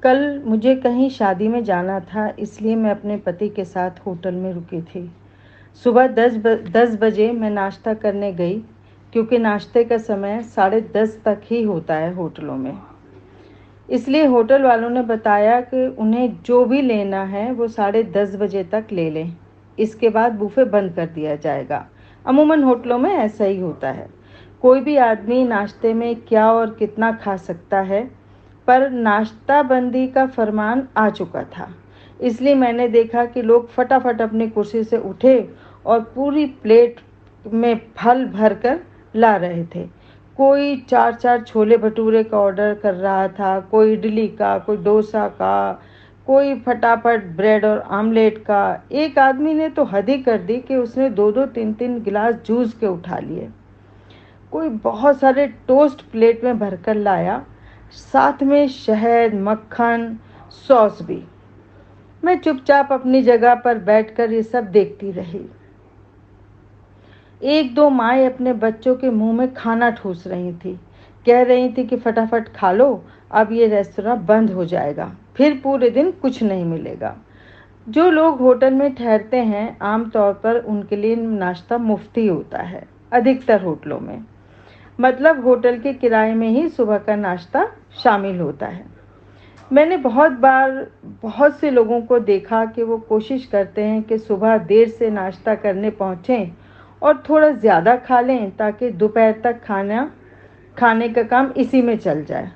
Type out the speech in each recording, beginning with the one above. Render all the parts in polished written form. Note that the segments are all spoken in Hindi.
कल मुझे कहीं शादी में जाना था, इसलिए मैं अपने पति के साथ होटल में रुकी थी। सुबह 10 बजे मैं नाश्ता करने गई, क्योंकि नाश्ते का समय 10:30 तक ही होता है होटलों में। इसलिए होटल वालों ने बताया कि उन्हें जो भी लेना है वो 10:30 बजे तक ले लें। इसके बाद बुफे बंद कर दिया जाएगा। अमूमन होटलों में ऐसा ही होता है। कोई भी आदमी नाश्ते में क्या और कितना खा सकता है, पर नाश्ता बंदी का फरमान आ चुका था। इसलिए मैंने देखा कि लोग फटाफट अपनी कुर्सी से उठे और पूरी प्लेट में फल भरकर ला रहे थे। कोई 4-4 छोले भटूरे का ऑर्डर कर रहा था, कोई इडली का, कोई डोसा का, कोई फटाफट ब्रेड और आमलेट का। एक आदमी ने तो हद ही कर दी कि उसने 2-2 3-3 गिलास जूस के उठा लिए। कोई बहुत सारे टोस्ट प्लेट में भरकर लाया, साथ में शहद, मक्खन, सॉस भी। मैं चुपचाप अपनी जगह पर बैठकर ये सब देखती रही। 1-2 माएँ अपने बच्चों के मुंह में खाना ठूस रही थी। कह रही थी कि फटाफट खा लो, अब ये रेस्तरां बंद हो जाएगा, फिर पूरे दिन कुछ नहीं मिलेगा। जो लोग होटल में ठहरते हैं, आमतौर पर उनके लिए नाश्ता मुफ्त ही होता है, अधिकतर होटलों में। मतलब होटल के किराए में ही सुबह का नाश्ता शामिल होता है। मैंने बहुत बार बहुत से लोगों को देखा कि वो कोशिश करते हैं कि सुबह देर से नाश्ता करने पहुँचें और थोड़ा ज़्यादा खा लें, ताकि दोपहर तक खाने का काम इसी में चल जाए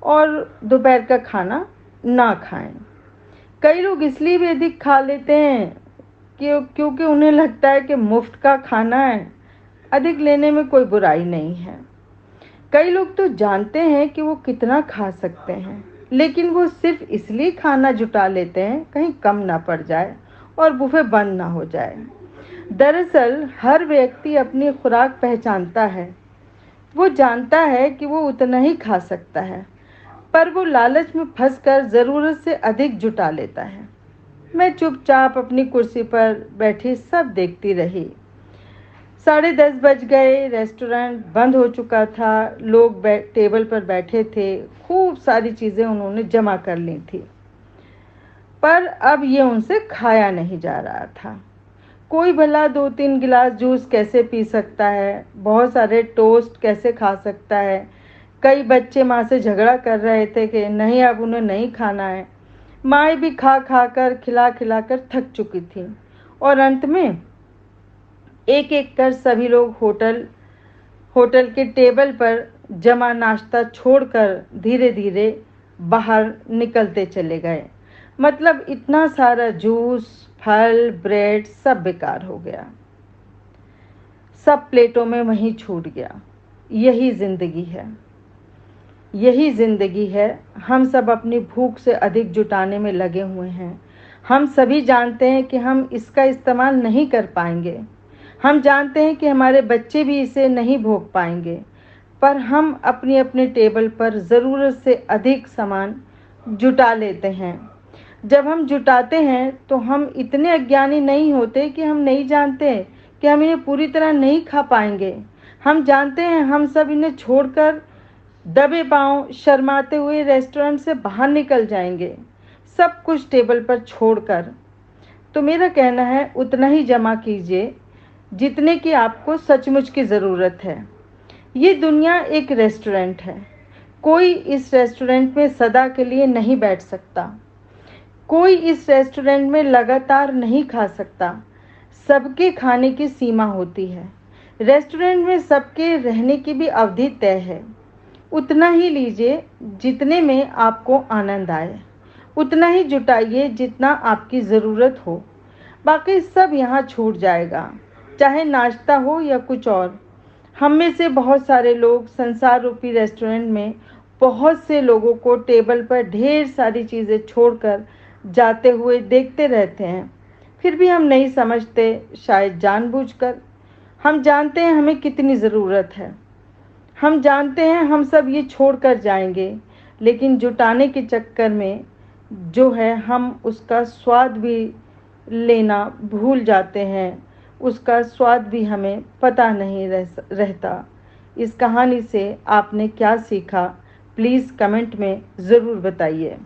और दोपहर का खाना ना खाएं। कई लोग इसलिए भी अधिक खा लेते हैं क्योंकि उन्हें लगता है कि मुफ्त का खाना है, अधिक लेने में कोई बुराई नहीं है। कई लोग तो जानते हैं कि वो कितना खा सकते हैं, लेकिन वो सिर्फ इसलिए खाना जुटा लेते हैं कहीं कम ना पड़ जाए और बुफे बंद ना हो जाए। दरअसल हर व्यक्ति अपनी खुराक पहचानता है। वो जानता है कि वो उतना ही खा सकता है, पर वो लालच में फंसकर ज़रूरत से अधिक जुटा लेता है। मैं चुपचाप अपनी कुर्सी पर बैठी सब देखती रही। 10:30 बज गए, रेस्टोरेंट बंद हो चुका था। लोग टेबल पर बैठे थे, खूब सारी चीज़ें उन्होंने जमा कर ली थी, पर अब ये उनसे खाया नहीं जा रहा था। कोई भला 2-3 गिलास जूस कैसे पी सकता है, बहुत सारे टोस्ट कैसे खा सकता है। कई बच्चे माँ से झगड़ा कर रहे थे कि नहीं, अब उन्हें नहीं खाना है। माँ भी खा खा कर, खिला खिला कर थक चुकी थी और अंत में एक एक कर सभी लोग होटल के टेबल पर जमा नाश्ता छोड़कर धीरे धीरे बाहर निकलते चले गए। मतलब इतना सारा जूस, फल, ब्रेड सब बेकार हो गया, सब प्लेटों में वहीं छूट गया। यही ज़िंदगी है, यही ज़िंदगी है। हम सब अपनी भूख से अधिक जुटाने में लगे हुए हैं। हम सभी जानते हैं कि हम इसका इस्तेमाल नहीं कर पाएंगे। हम जानते हैं कि हमारे बच्चे भी इसे नहीं भोग पाएंगे, पर हम अपनी अपनी टेबल पर ज़रूरत से अधिक सामान जुटा लेते हैं। जब हम जुटाते हैं तो हम इतने अज्ञानी नहीं होते कि हम नहीं जानते कि हम इन्हें पूरी तरह नहीं खा पाएंगे। हम जानते हैं हम सब इन्हें छोड़कर दबे पांव शर्माते हुए रेस्टोरेंट से बाहर निकल जाएंगे, सब कुछ टेबल पर छोड़कर। तो मेरा कहना है उतना ही जमा कीजिए जितने की आपको सचमुच की ज़रूरत है। ये दुनिया एक रेस्टोरेंट है। कोई इस रेस्टोरेंट में सदा के लिए नहीं बैठ सकता। कोई इस रेस्टोरेंट में लगातार नहीं खा सकता। सबके खाने की सीमा होती है। रेस्टोरेंट में सबके रहने की भी अवधि तय है। उतना ही लीजिए जितने में आपको आनंद आए, उतना ही जुटाइए जितना आपकी ज़रूरत हो। बाकी सब यहाँ छूट जाएगा, चाहे नाश्ता हो या कुछ और। हम में से बहुत सारे लोग संसार रूपी रेस्टोरेंट में बहुत से लोगों को टेबल पर ढेर सारी चीज़ें छोड़कर जाते हुए देखते रहते हैं, फिर भी हम नहीं समझते, शायद जानबूझकर। हम जानते हैं हमें कितनी ज़रूरत है। हम जानते हैं हम सब ये छोड़कर जाएंगे, लेकिन जुटाने के चक्कर में जो है हम उसका स्वाद भी लेना भूल जाते हैं। उसका स्वाद भी हमें पता नहीं रहता। इस कहानी से आपने क्या सीखा, प्लीज़ कमेंट में ज़रूर बताइए।